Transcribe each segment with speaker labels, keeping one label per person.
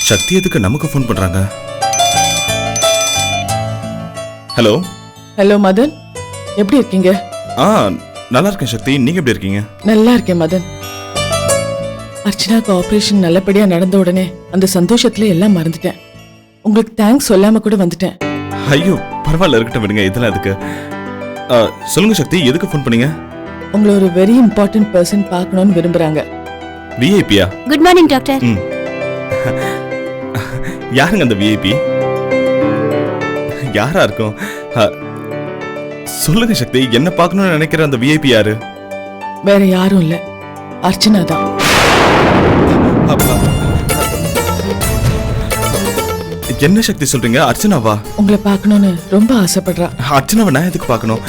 Speaker 1: சக்தி எதுக்கு நமக்கு ஃபோன் பண்றாங்க? ஹலோ
Speaker 2: ஹலோ மதன், எப்படி இருக்கீங்க?
Speaker 1: நல்லா இருக்கேன் சக்தி, நீங்க எப்படி இருக்கீங்க?
Speaker 2: நல்லா இருக்கேன் மதன். அர்ச்சனாக்கு ஆபரேஷன் நல்லபடியா நடந்த உடனே அந்த சந்தோஷத்துல எல்லாம் மறந்துட்டேன். உங்களுக்கு தேங்க்ஸ் சொல்லாம கூட வந்துட்டேன்.
Speaker 1: ஐயோ பரவாயில்ல, இருக்கட்டும் விடுங்க, இதெல்லாம் எதுக்கு? சொல்லுங்க சக்தி, எதுக்கு ஃபோன் பண்ணீங்க?
Speaker 2: உங்களை ஒரு வெரி இம்பார்ட்டன்ட் பர்சன் பார்க்கணும்னு விரும்புறாங்க.
Speaker 1: விஐபியா?
Speaker 3: Good morning doctor.
Speaker 1: யாருங்க அந்த விஐபி? யாரா இருக்கும்? சொல்லுங்க சக்தி, என்ன பார்க்கணும்னு நினைக்கிற அந்த விஐபி யாரு?
Speaker 2: வேற யாரும் இல்ல, அர்ச்சனா தான்.
Speaker 1: என்ன சக்தி சொல்றீங்க? அர்ச்சனாவா?
Speaker 2: உங்களை பார்க்கணும்னு ரொம்ப ஆசைப்படுறா.
Speaker 1: அர்ச்சனாவை நான் எதுக்கு பார்க்கணும்?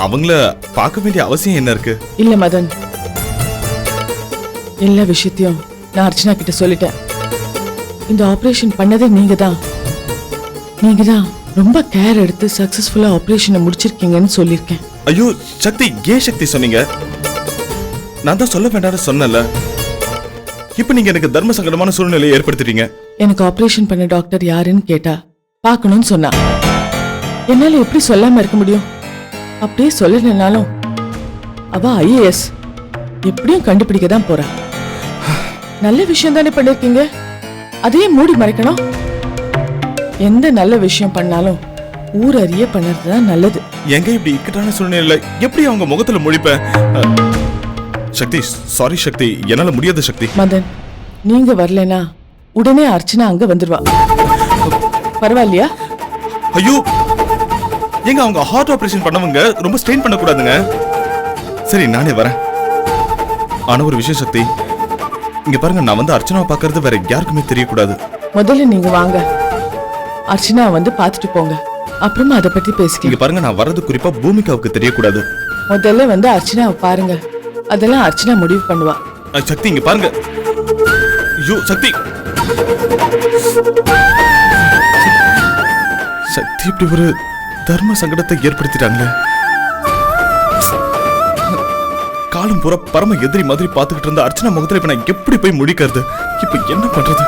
Speaker 1: அவங்கள பார்க்க வேண்டிய அவசியம் என்ன இருக்கு?
Speaker 2: இல்ல மதன், எல்லா விஷயத்தையும் நான் அர்ச்சனா கிட்ட சொல்லிட்டேன். இந்த ஆபரேஷன் பண்ணதே நீங்க தான் ரொம்ப கேர் எடுத்து சக்சஸ்ஃபுல்லா ஆபரேஷனை முடிச்சிருக்கீங்கன்னு சொல்லிருக்கேன்.
Speaker 1: ஐயோ சக்தி, ஏன் சக்தி சொன்னீங்க? நான் தான் சொல்ல வேண்டாம்னு சொன்னல. இப்ப நீங்க எனக்கு தர்ம சங்கடமான சூழ்நிலையை ஏற்படுத்திட்டீங்க.
Speaker 2: எனக்கு ஆபரேஷன் பண்ண டாக்டர் யாருன்னு கேட்டா பார்க்கணும்னு சொன்னா. என்னால எப்படி சொல்லாம இருக்க முடியும்? அப்படியே சொல்லலைனாலும் அவ IAS எப்படியும் கண்டுபிடிக்க தான் போறா. நல்ல விஷயம் தானே பண்ணிருக்கீங்க, அதையே மூடி மறைக்கணும்? எந்த நல்ல விஷயம் பண்ணாலும் ஊர் அறிய பண்ணதுதான் நல்லது.
Speaker 1: எங்க இப்படி இக்கட்டான சூழ்நிலை எப்படி அவங்க முகத்துல முழிப்ப? சக்தி, சாரி சக்தி, என்னால முடியாத சக்தி.
Speaker 2: மதன், நீங்க வரலனா உடனே அர்ச்சனா அங்க வந்துருவா. பரவாயில்லையா?
Speaker 1: ஐயோ எங்க அவங்க ஹார்ட் ஆபரேஷன் பண்ணவங்க ரொம்ப ஸ்ட்ரெயின் பண்ண கூடாதுங்க. சரி நானே வரேன். ஆனா ஒரு விஷயம் சக்தி, இங்க பாருங்க, நான் வந்து அர்ச்சனாவை பாக்குறது வேற யாருக்குமே தெரியக்கூடாது.
Speaker 2: முதல்ல நீங்க வாங்க, அர்ச்சனா வந்து பாத்துட்டு போங்க, அப்புறமா அதை பத்தி பேசிக்க.
Speaker 1: இங்க பாருங்க, நான் வர்றது குறிப்பா பூமிகாவுக்கு தெரியக்கூடாது.
Speaker 2: முதல்ல வந்து அர்ச்சனாவை பாருங்க, அதெல்லாம் அர்ச்சனா முடிவு பண்ணுவா.
Speaker 1: சக்தி இங்க பாருங்க. ஐயோ சக்தி, சக்தி இப்படி ஒரு தர்ம சங்கடத்தை ஏற்படுத்திட்டாங்களே. காலம் பூரா பரம எதிரி மாதிரி பாத்துக்கிட்டு இருந்த அர்ச்சனா முகத்துல இப்ப நான் எப்படி போய் முடிக்கிறது? இப்ப என்ன பண்றது?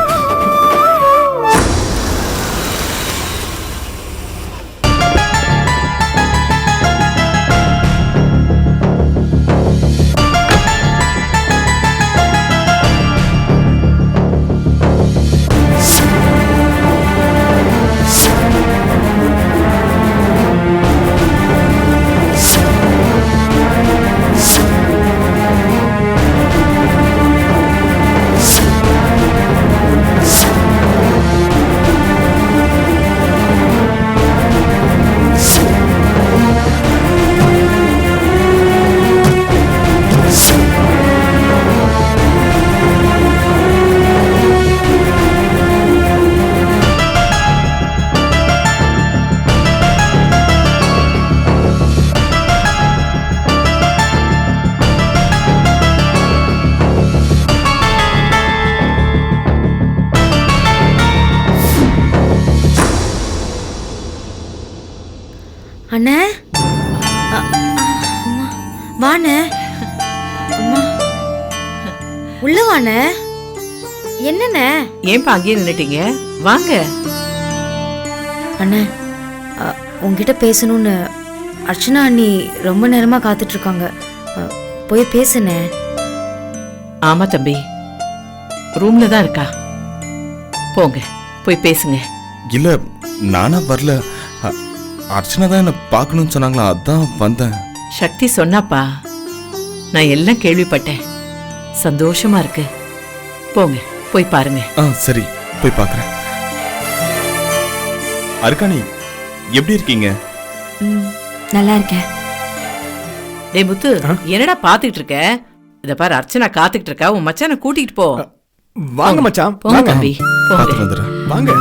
Speaker 3: அண்ணே, வாண்ணே, அம்மா உள்ள வாண்ணே. என்னண்ணே?
Speaker 4: ஏன்பா அங்கேயே நின்னுட்டீங்க? வாங்க.
Speaker 3: அண்ணே, உங்ககிட்ட பேசணும்னு அர்ச்சனா அண்ணி ரொம்ப நேரமா காத்துட்டு இருக்காங்க, போய் பேசுனே.
Speaker 4: ஆமா தம்பி, ரூம்ல தான் இருக்கா, போங்க போய் பேசுங்க.
Speaker 1: இல்ல நானா வரல, அர்ச்சனா தான் என்ன பார்க்கணும்னு சொன்னாங்களா, அதான் வந்தேன்.
Speaker 4: சக்தி சொன்னாப்பா, நான் எல்லாம் கேள்விப்பட்டேன். சந்தோஷமா இருக்கு, போங்க போய் பாருங்க.
Speaker 1: சரி போய் பார்க்கறேன். அர்க்காணி எப்படி இருக்கீங்க?
Speaker 3: நல்லா இருக்கேன்.
Speaker 4: டேய் முத்து, என்னடா பாத்துக்கிட்டு இருக்க? இத பாரு, அர்ச்சனா காத்துக்கிட்டு இருக்கா, உன் மச்சானை கூட்டிட்டு போ.
Speaker 5: வாங்க மச்சான்,
Speaker 4: போங்க தம்பி,
Speaker 1: பார்த்துட்டு வந்துடுறேன்.
Speaker 5: வாங்க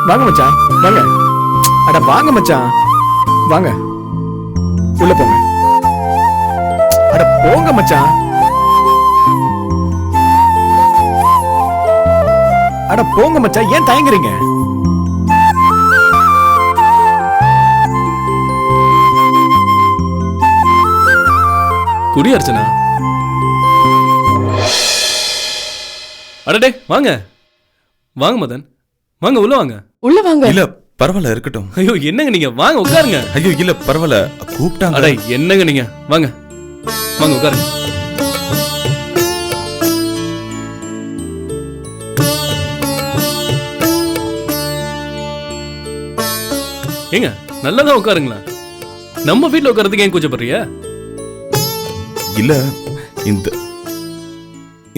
Speaker 5: வாங்க மச்சான், வாங்க. அட வாங்க மச்சான், வாங்க உள்ள போங்க. அட போங்க மச்சான். அட போங்க மச்சான், ஏன் தயங்குறீங்க? குடி அர்ச்சனா.
Speaker 6: அடடே வாங்க வாங்க மதன், வாங்க உள்ள வாங்க.
Speaker 2: உள்ள வாங்க.
Speaker 1: இல்ல பரவாயில்ல இருக்கட்டும்.
Speaker 6: ஐயோ என்னங்க நீங்க, வாங்க உட்காருங்க.
Speaker 1: ஐயோ இல்ல பரவாயில்ல, கூப்பிட்டாங்க.
Speaker 6: அட என்னங்க நீங்க, வாங்க வாங்க உட்காருங்க. ஏங்க நல்லதா உட்காருங்களேன். நம்ம வீட்டுல உட்காரதுக்கு ஏன் கூச்சப்படுறிய?
Speaker 1: இல்ல இந்த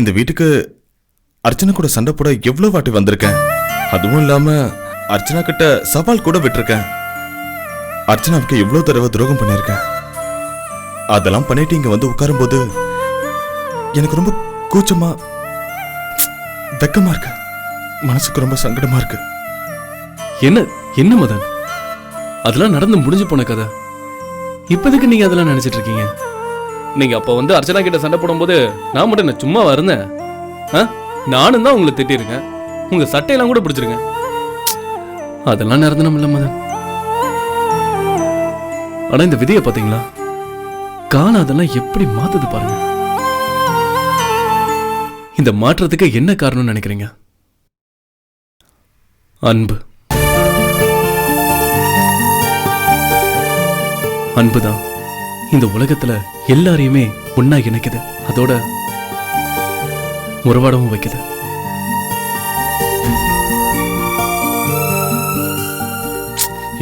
Speaker 1: இந்த வீட்டுக்கு அர்ச்சனா கூட சண்டை போட எவ்வளவு வாட்டி வந்திருக்கேன். அதுவும் இல்லாம அர்ச்சனா கிட்ட சவால் கூட விட்டுருக்கேன். அர்ச்சனாவுக்கு எவ்வளவு தடவை துரோகம் பண்ணிருக்கேன். அதெல்லாம் பண்ணிட்டு இங்க வந்து உட்காரும் போது எனக்கு ரொம்ப கூச்சமா வெக்கமா இருக்கு. மனசுக்கு ரொம்ப சங்கடமா இருக்கு.
Speaker 6: என்ன என்ன மதன், அதெல்லாம் நடந்து முடிஞ்சு போன கதை. இப்போதைக்கு நீங்க அதெல்லாம் நினைச்சிட்டு இருக்கீங்க. நீங்க அப்ப வந்து அர்ச்சனா கிட்ட சண்டை போடும்போது நான் மட்டும் என்ன சும்மாவா இருந்தேன்? நானும் தான் உங்களை திட்டிருக்கேன், உங்க சட்டையெல்லாம் கூட பிடிச்சிருக்கேன். அதெல்லாம் நடந்தனும் இல்ல மதன். ஆனா இந்த விதியை பாத்தீங்களா, காலம் அதெல்லாம் எப்படி மாத்துது பாருங்க. இந்த மாற்றத்துக்கு என்ன காரணம்னு நினைக்கிறீங்க? அன்பு. அன்புதான் இந்த உலகத்துல எல்லாரையுமே ஒன்னா இணைக்குது, அதோட முறவாடவும் வைக்குது.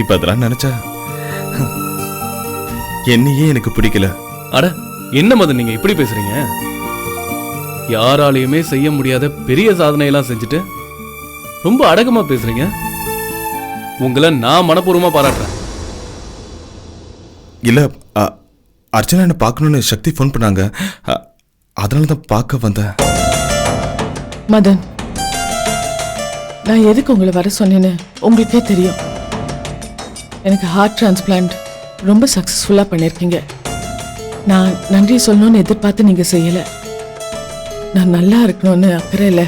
Speaker 1: இப்ப அதெல்லாம் நினைச்சா என்னையே எனக்கு பிடிக்கல.
Speaker 6: அட என்ன மதன் நீங்க இப்படி பேசுறீங்க? யாராலையுமே செய்ய முடியாத பெரிய சாதனையெல்லாம் செஞ்சுட்டு ரொம்ப அடக்கமா பேசுறீங்க. உங்களை நான் மனப்பூர்வமா பாராட்டுறேன்.
Speaker 1: இல்ல அர்ச்சனா என்ன பார்க்கணும்னு சக்தி ஃபோன் பண்ணாங்க, அதனால தான் பார்க்க வந்தேன்.
Speaker 2: மதன், நான் எதுக்கு உங்களை வர சொன்னேன்னு உங்களுக்கே தெரியும். எனக்கு ஹார்ட் டிரான்ஸ்பிளான்ட் ரொம்ப சக்ஸஸ்ஃபுல்லாக பண்ணியிருக்கீங்க. நான் நன்றி சொல்லணும்னு எதிர்பார்த்து நீங்கள் செய்யலை. நான் நல்லா இருக்கணும்னு அக்கறை இல்லை,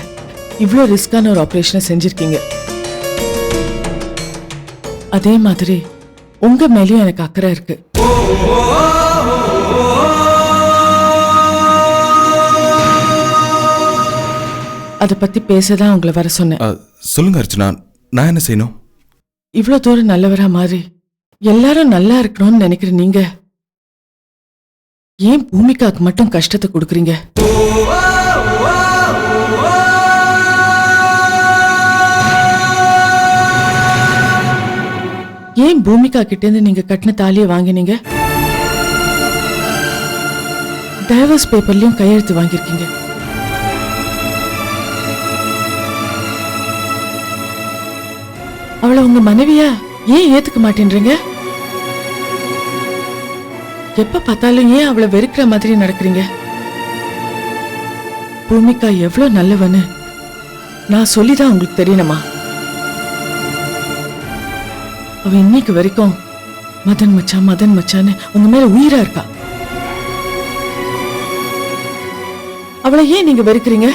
Speaker 2: இவ்வளோ ரிஸ்கான ஒரு ஆப்ரேஷனை செஞ்சுருக்கீங்க. அதே மாதிரி உங்க மேலேயும் எனக்கு அக்கறை இருக்கு. அதை பத்தி பேசதான் உங்களை வர சொன்னேன்.
Speaker 1: சொல்லுங்க அர்ச்சனா, நான் என்ன செய்யணும்?
Speaker 2: இவ்வளோ தூரம் நல்லவரா மாறி எல்லாரும் நல்லா இருக்கணும்னு நினைக்கிற நீங்க ஏன் பூமிகாக்கு மட்டும் கஷ்டத்தை கொடுக்குறீங்க? ஏன் பூமிகா கிட்ட இருந்து நீங்க கட்டின தாலியை வாங்கினீங்க? டைவர்ஸ் பேப்பர்லயும் கையெழுத்து வாங்கியிருக்கீங்க. அவளை உங்க மனைவியா ஏன் ஏத்துக்க மாட்டேன்றீங்க? எப்ப பார்த்தாலும் ஏன் அவளை வெறுக்கிற மாதிரி நடக்கிறீங்க? பூமிகா எவ்வளவு நல்லவன்னு நான் சொல்லிதான் உங்களுக்கு தெரியணுமா? அவ இன்னைக்கு வரைக்கும் மதன் மச்சான் மதன் மச்சான்னு உங்க மேல உயிரா இருக்கா. அவளை ஏன் நீங்க வெறுக்கிறீங்க?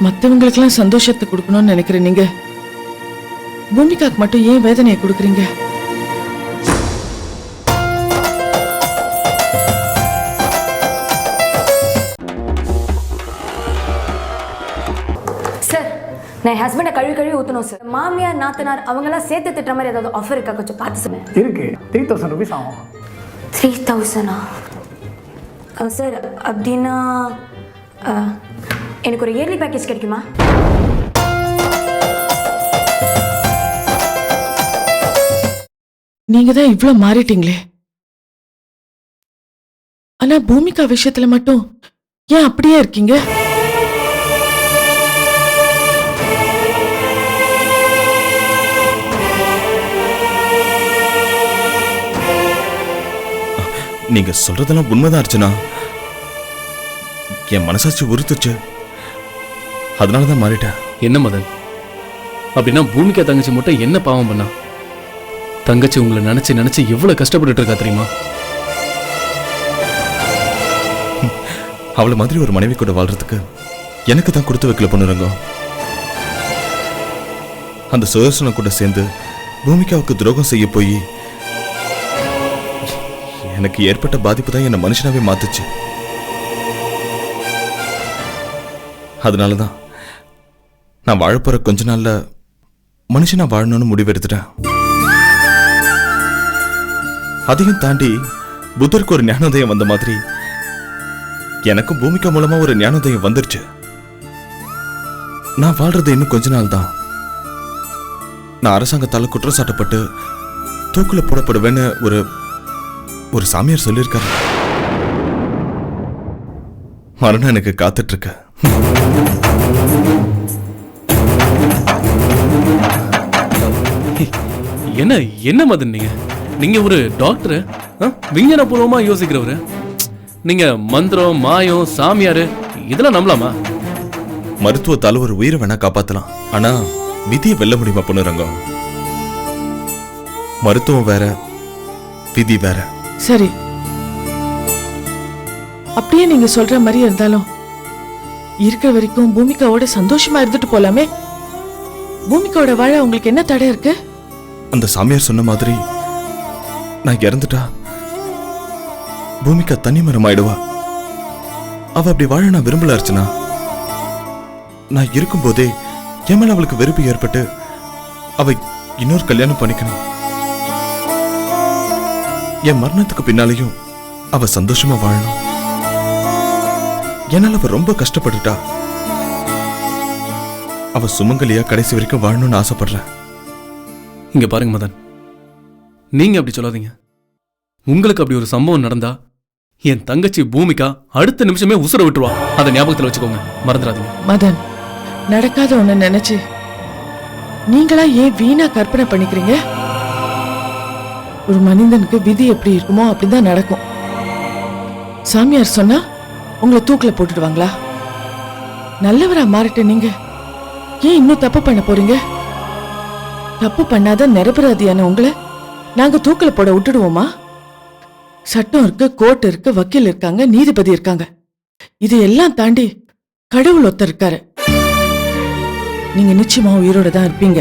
Speaker 2: மத்தவங்களுக்கெல்லாம் சந்தோஷத்தை கொடுக்கணும்னு நினைக்கிற நீங்க பூமிகாக்கு மட்டும் ஏன் வேதனையை கொடுக்குறீங்க?
Speaker 7: சார், நான் ஹஸ்பண்டை கழுவி ஊற்றணும் சார். மாமியார் நாத்தனார் அவங்கெல்லாம் சேர்த்து திட்டுற மாதிரி ஏதாவது ஆஃபர் இருக்கா? கொஞ்சம் பார்த்து சொல்லுங்க.
Speaker 5: இருக்கு, 3000 rupees ஆகும்.
Speaker 7: 3000 சார்? அப்படின்னா எனக்கு ஒரு இயர்லி பேக்கேஜ் கிடைக்குமா?
Speaker 2: நீங்க தான் இவ்ளோ மாறிட்டீங்களே, ஆனா பூமிகா விஷயத்துல மட்டும் ஏன் அப்படியே இருக்கீங்க?
Speaker 1: நீங்க சொல்றதெல்லாம் உண்மைதான் அர்ச்சனா. என் மனசாட்சி உறுத்துச்சு, அதனாலதான் மாறிட்டேன்.
Speaker 6: என்ன மதன், அப்படின்னா பூமிகா தங்கச்சி மட்டும் என்ன பாவம் பண்ணா? தங்கச்சி உங்களை நினைச்சு நினைச்சு எவ்வளவு கஷ்டப்பட்டு இருக்கா தெரியுமா?
Speaker 1: அவளை மாதிரி ஒரு மனைவி கூட வாழ்றதுக்கு எனக்கு தான் கொடுத்து வைக்கல பொண்ணுறங்க. அந்த சுதர்சனம் கூட சேர்ந்து பூமிகாவுக்கு துரோகம் செய்ய போய் எனக்கு ஏற்பட்ட பாதிப்பு தான் என்ன மனுஷனாவே மாத்துச்சு. அதனாலதான் நான் வாழப்போற கொஞ்ச நாள்ல மனுஷனா வாழணும்னு முடிவெடுத்துட்டேன். அதையும் தாண்டி புத்தருக்கு ஒரு ஞானோதயம் வந்த மாதிரி எனக்கும் பூமிகா மூலமா ஒரு ஞானோதயம் வந்துருச்சு. நான் வாழ்றது இன்னும் கொஞ்ச நாள் தான். நான் அரசாங்கத்தால குற்றம் சாட்டப்பட்டு தூக்குல போடப்படுவேன்னு ஒரு சாமியார் சொல்லியிருக்காரு. மரணம் எனக்கு காத்துட்டு இருக்க.
Speaker 6: என்ன என்ன மதன் நீங்க ஒரு டாக்டர், விஞ்ஞான பூர்வமா யோசிக்கிறவரு. நீங்க மந்திரம், மாயம், சாமியாரு இதெல்லாம் நம்பலாமா?
Speaker 1: மருத்துவத்தால ஒரு உயிரை வேணா காப்பாத்தலாம், ஆனா விதியை வெல்ல முடியுமா பொண்ணுரங்கம்? மருத்துவம் வேற, விதி வேற.
Speaker 2: சரி, அப்படியே நீங்க சொல்ற மாதிரி இருந்தாலும் இருக்கிற வரைக்கும் பூமிகாவோட சந்தோஷமா இருந்துட்டு போலாமே. பூமிகாவோட வாழ உங்களுக்கு என்ன தடை இருக்கு?
Speaker 1: அந்த சாமியார் சொன்ன மாதிரி நான் இறந்துட்டா பூமிகா தனி மரம் ஆயிடுவா. அவ அப்படி வாழ நான் விரும்பல அர்ச்சனா. நான் இருக்கும் போதே என் மேல அவளுக்கு வெறுப்பு ஏற்பட்டு அவ இன்னொரு கல்யாணம் பண்ணிக்கணும். என் மரணத்துக்கு பின்னாலேயும் அவ சந்தோஷமா வாழணும். என்னால அவ ரொம்ப கஷ்டப்பட்டுட்டா. அவ சுமங்கலியா கடைசி வரைக்கும் வாழணும்னு ஆசைப்படுறேன்.
Speaker 6: இங்க பாருங்க மதன், நீங்க அப்படி சொல்லாதீங்க. உங்களுக்கு அப்படி ஒரு சம்பவம் நடந்தா என் தங்கச்சி பூமிகா அடுத்த நிமிஷமே உசுர விட்டுருவா. அதை ஞாபகத்துல வச்சுக்கோங்க, மறந்துடாதீங்க.
Speaker 2: மதன், நடக்காத ஒண்ணு நினைச்சு நீங்களா ஏன் வீணா கற்பனை பண்ணிக்கிறீங்க? ஒரு மனிதனுக்கு விதி எப்படி இருக்குமோ அப்படிதான் நடக்கும். சாமியார் சொன்னா உங்களை தூக்கில போட்டுடுவாங்களா? நல்லவரா மாறிட்ட நீங்க ஏன் இன்னும் தப்பு பண்ண போறீங்க? தப்பு பண்ணாத நிரபராதியான உங்களை நாங்க தூக்கில போட விட்டுடுவோமா? சட்டம் இருக்கு, கோர்ட் இருக்கு, வக்கீல் இருக்காங்க, நீதிபதி இருக்காங்க. இது எல்லாம் தாண்டி கடவுள் ஒருத்தர் இருக்காரு. நீங்க நிச்சயமா உயிரோட தான் இருப்பீங்க.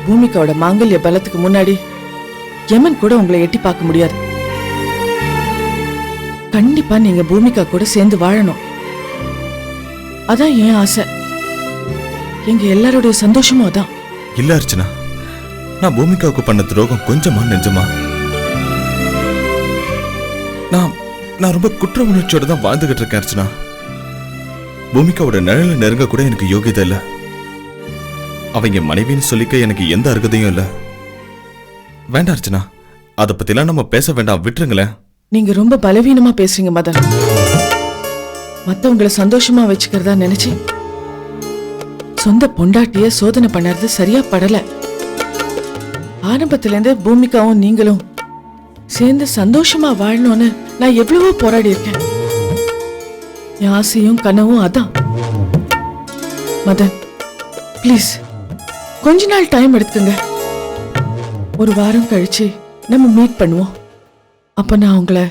Speaker 2: பூமிகாவோட மாங்கல்ய பலத்துக்கு முன்னாடி யமன் கூட உங்களை எட்டி பார்க்க முடியாது. கண்டிப்பா நீங்க பூமிகா கூட சேர்ந்து வாழணும். அதான் என் ஆசை. எங்க எல்லாருடைய சந்தோஷமும் அதான்.
Speaker 1: இல்ல அர்ச்சனா, நான் பூமிகாவுக்கு பண்ண துரோகம் கொஞ்சமா நெஞ்சமா? நான் ரொம்ப குற்ற உணர்ச்சியோட தான் வாழ்ந்துகிட்டு இருக்கேன் அர்ச்சனா. பூமிகாவோட நிழல நெருங்க கூட எனக்கு யோகியதை இல்ல. அவங்க மனைவின்னு சொல்லிக்க எனக்கு எந்த அருகதையும் இல்ல. வேண்டாம் அர்ச்சனா, அதை பத்திலாம் நம்ம பேச வேண்டாம், விட்டுருங்களேன்.
Speaker 2: நீங்க ரொம்ப பலவீனமா பேசுறீங்க மதன். மத்தவங்களை சந்தோஷமா வச்சுக்கிறதா நினைச்சு சொந்த பொண்டாட்டிய சோதனை பண்ணறது சரியா படல. ஆரம்பத்துல இருந்து பூமிகாவும் நீங்களும் சேர்ந்து சந்தோஷமா வாழணும்னு நான் எவ்வளவோ போராடி இருக்கேன். என் ஆசையும் கனவும் அதான். மதன், ப்ளீஸ் கொஞ்ச நாள் டைம் எடுத்துக்கங்க. ஒரு வாரம் கழிச்சு நம்ம மீட் பண்ணுவோம். அப்ப நான் உங்களை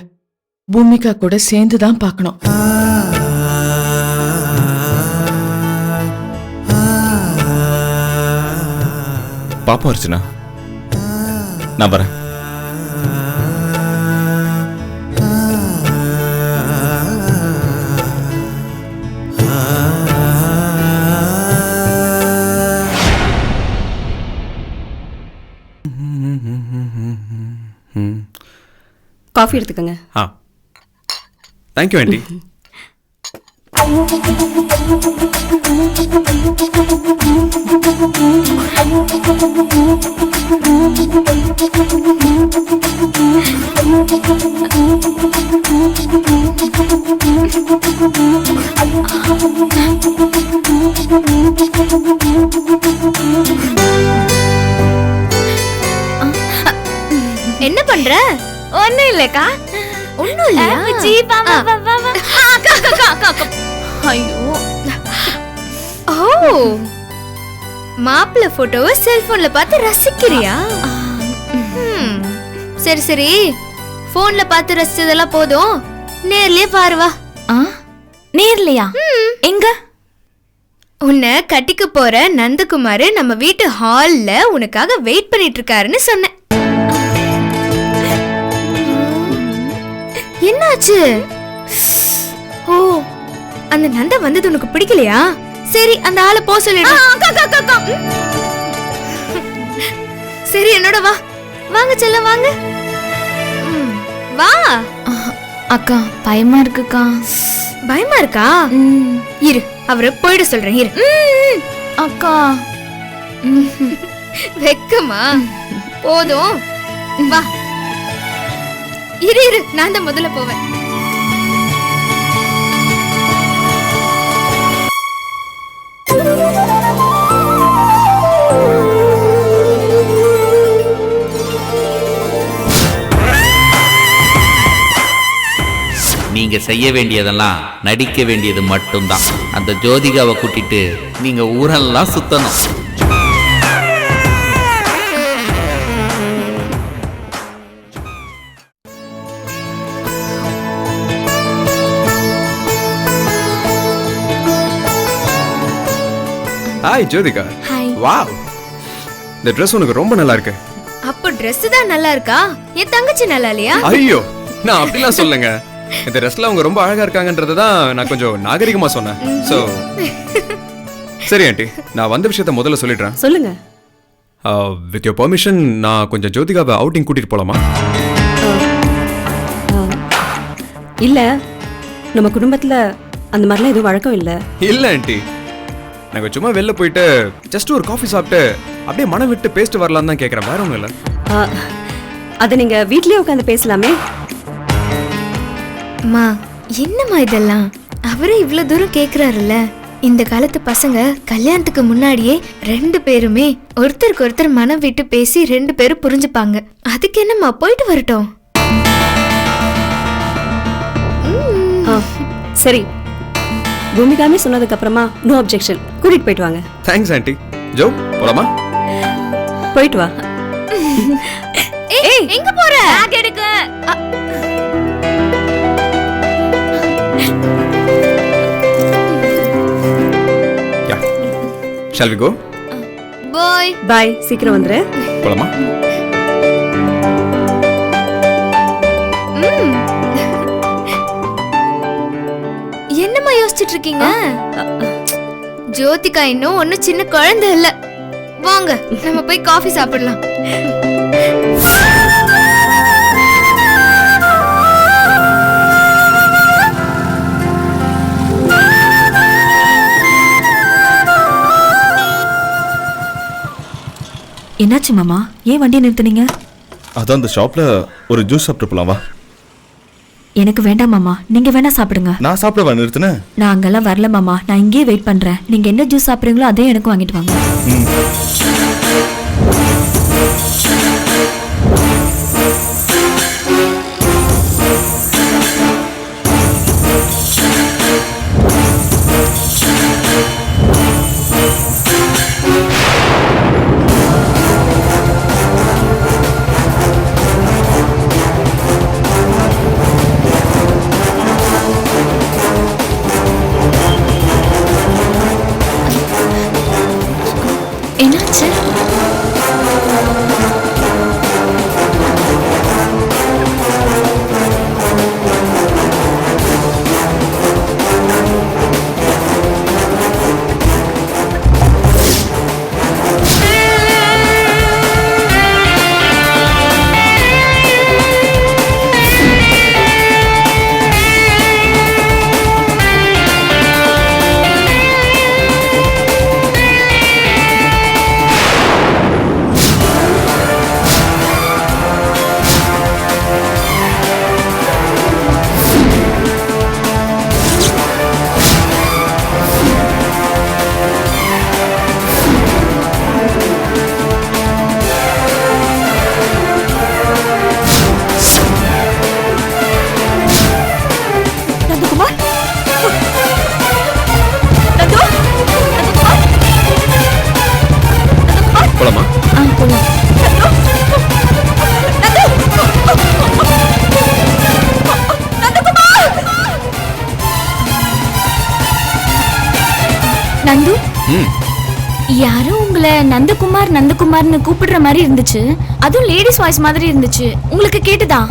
Speaker 2: பூமிகா கூட சேர்ந்து தான் பார்க்கணும்.
Speaker 1: பாப்போம் அர்ச்சனா, நான் வரேன்.
Speaker 8: காஃபி எடுத்துக்கங்க.
Speaker 6: Thank you aunty.
Speaker 9: என்ன பண்ற? ஒண்ணும் இல்லக்கா. ஒண்ணும் இல்ல. ஐயோ, ஓ, மாப்பிள்ளை போட்டோவை செல்போன்ல பார்த்து ரசிக்கிறியா? சரி சரி, போன்ல பார்த்து ரசிச்சதெல்லாம் போதும், நேர்லயே பாருவா. நேர்லயா? எங்க? உன்னை கட்டிக்க போற நந்தகுமார் நம்ம வீட்டு ஹால்ல உனக்காக வெயிட் பண்ணிட்டு இருக்காருன்னு சொன்னேன். என்னாச்சு? ஓ, அந்த நந்தா வந்தது உனக்கு பிடிக்கலையா? சரி அந்த ஆளை போ சொல்லிடு. சரி என்னோட வா. வாங்க செல்ல வாங்க. வா.
Speaker 10: அக்கா பயமா இருக்குக்கா.
Speaker 9: பயமா இருக்கா? இரு அவரை போயிட சொல்றேன். இரு.
Speaker 10: அக்கா
Speaker 9: வெக்கமா? போதும் வா. இரு இரு நான் தான் முதல்ல போவேன்.
Speaker 11: நீங்க செய்ய வேண்டியதெல்லாம் நடிக்க வேண்டியது மட்டும்தான். அந்த ஜோதிகாவை கூட்டிட்டு நீங்க ஊரெல்லாம் சுத்தணும்.
Speaker 12: ஹாய் ஜோதிகா.
Speaker 9: ஹாய்.
Speaker 12: வாவ், இந்த Dress உனக்கு ரொம்ப நல்லா இருக்கு.
Speaker 9: அப்போ Dress தான் நல்லா இருக்கா? என் தங்கச்சி நல்லா இல்லையா?
Speaker 12: ஐயோ, நான் அப்படிலாம் சொல்லுங்க. இந்த Dressல அவங்க ரொம்ப அழகா இருக்காங்கன்றது தான் நான் கொஞ்சம் நாகரிகமா சொன்னேன். சோ சரி ஆண்டி, நான் வந்த விஷயத்த முதல்ல சொல்லிடுறேன்.
Speaker 8: சொல்லுங்க.
Speaker 12: வித் யோர் பெர்மிஷன் நான் கொஞ்சம் ஜோதிகாவை அவுட்டிங் கூட்டிட்டு போலாமா?
Speaker 8: இல்ல, நம்ம குடும்பத்துல அந்த மாதிரிலாம் எதுவும் வழக்கம் இல்ல.
Speaker 12: இல்ல ஆண்டி, நாங்க சும்மா வெளில போயிட்டு ஜஸ்ட் ஒரு காஃபி சாப்பிட்டு அப்படியே மனம் விட்டு பேசிட்டு வரலாம்னு தான் கேட்குறேன். வேற ஒன்றும் இல்லை.
Speaker 8: அதை நீங்க வீட்லயே உட்காந்து பேசலாமே.
Speaker 9: அம்மா என்னம்மா இதெல்லாம்? அவரே இவ்வளவு தூரம் கேக்குறாருல்ல. இந்த காலத்து பசங்க கல்யாணத்துக்கு முன்னாடியே 2 பேருமே ஒருத்தருக்கு ஒருத்தர் மனம் விட்டு பேசி 2 பேரும் புரிஞ்சுப்பாங்க. அதுக்கு என்னம்மா, போயிட்டு வரட்டும்.
Speaker 8: சரி, பூமிகாமே சொன்னதுக்கு அப்புறமா நோ அப்ஜெக்ஷன். கூட்டிட்டு போயிட்டு வாங்க.
Speaker 12: Thanks aunty. ஜோ போலாமா?
Speaker 8: போயிட்டு வா.
Speaker 9: ஏய் எங்க போற? பேக் எடுக்க.
Speaker 12: யா, shall we go?
Speaker 9: பாய்.
Speaker 8: பாய், சீக்கிரம் வந்துரு.
Speaker 12: போலாமா?
Speaker 9: என்னம்மா யோசிச்சுட்டு இருக்கீங்க? ஜோதிகா இன்னும் ஒன்னும் சின்ன குழந்தை இல்ல. வாங்க நம்ம போய் காஃபி சாப்பிடலாம்.
Speaker 3: என்னாச்சு மாமா, ஏன் வண்டியை நிறுத்துனீங்க?
Speaker 1: அதான் அந்த ஷாப்ல ஒரு ஜூஸ் சாப்பிட்டு போலாம் வா.
Speaker 3: எனக்கு வேண்டாம் மாமா, நீங்க வேணா சாப்பிடுங்க.
Speaker 1: நான் சாப்பிடவா நிறுத்தினேன்?
Speaker 3: நான் அங்கெல்லாம் வரல மாமா, நான் இங்கேயே வெயிட் பண்றேன். நீங்க என்ன ஜூஸ் சாப்பிடுறீங்களோ அதே எனக்கு வாங்கிட்டு வாங்க.
Speaker 10: என்னாச்சு?
Speaker 12: போலாமா?
Speaker 10: போலாம். நந்து, யாரும் உங்களை நந்தகுமார் நந்தகுமார்னு கூப்பிடுற மாதிரி இருந்துச்சு. அதுவும் லேடிஸ் வாய்ஸ் மாதிரி இருந்துச்சு. உங்களுக்கு கேட்டுதா?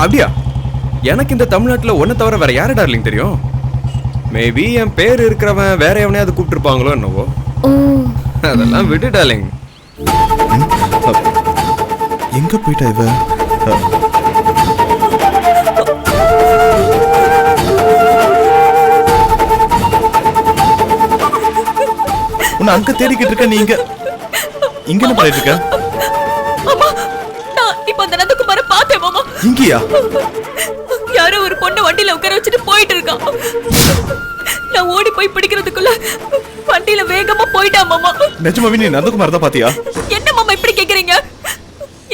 Speaker 12: அப்படியா? எனக்கு இந்த தமிழ்நாட்டுல ஒன்ன தவிர வேற யாரு டார்லிங் தெரியும்? மேபி என் பேர் இருக்கிறவன் வேற எவனையாவது கூப்பிட்டுருப்பாங்களோ என்னவோ.
Speaker 10: ஓ
Speaker 12: அதெல்லாம் விட்டு டார்லிங்.
Speaker 1: எங்க போயிட்டா இவ? உன்னை அங்க தேடிக்கிட்டு இருக்க, நீ இங்க என்ன பண்ணிட்டு இருக்க?
Speaker 10: அம்மா நான் இப்ப அந்த நந்தகுமார பார்த்தேன் மாமா.
Speaker 1: இங்கயா?
Speaker 10: யாரோ ஒரு பொண்ணு வண்டியில உட்கார வச்சுட்டு போயிட்டு இருக்கான். நான் ஓடி போய் பிடிக்கிறதுக்குள்ள வண்டியில வேகமா போயிட்டா மாமா.
Speaker 1: நிஜமாவே நீ நந்தகுமார் தான் பாத்தியா?
Speaker 10: என்ன மாமா இப்படி கேக்குறீங்க?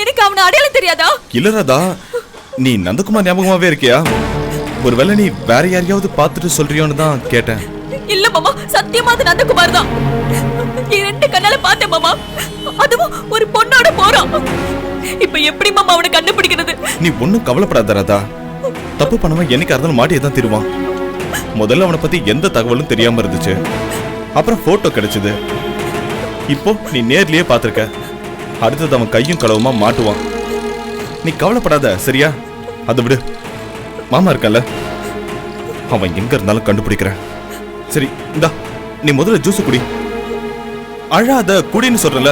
Speaker 10: எனக்கு அவன அடையாளம் தெரியாதா?
Speaker 1: இல்ல ராதா, நீ நந்தகுமார் ஞாபகமாவே இருக்கியா? ஒருவேளை நீ வேற யாரையாவது பார்த்துட்டு சொல்றியோன்னு தான் கேட்டேன்.
Speaker 10: இல்ல மாமா, சத்தியமா அது நந்தகுமார் தான். என் 2 கண்ணால பார்த்தேன் மாமா. அதுவும் ஒரு பொண்ணோட போறான். இப்ப எப்படி மாமா அவனை கண்டுபிடிக்கிறது?
Speaker 1: நீ ஒன்னும் கவலைப்படாத ராதா. தப்பு பண்ணவன் என்னைக்கு இருந்தாலும் மாட்டியே தான் திருவான். முதல்ல அவனை பத்தி எந்த தகவலும் தெரியாம இருந்துச்சு. அப்புறம் போட்டோ கிடைச்சது. இப்போ நீ நேர்லயே பாத்திருக்க. அடுத்தது அவன் கையும் களவுமா மாட்டுவான். நீ கவலைப்படாத, சரியா? அதை விடு, மாமா இருக்கல, அவன் எங்க இருந்தாலும் கண்டுபிடிக்கிறேன். சரி இந்தா, நீ முதல்ல ஜூஸ் குடி. அழாத, குடின்னு சொல்றல.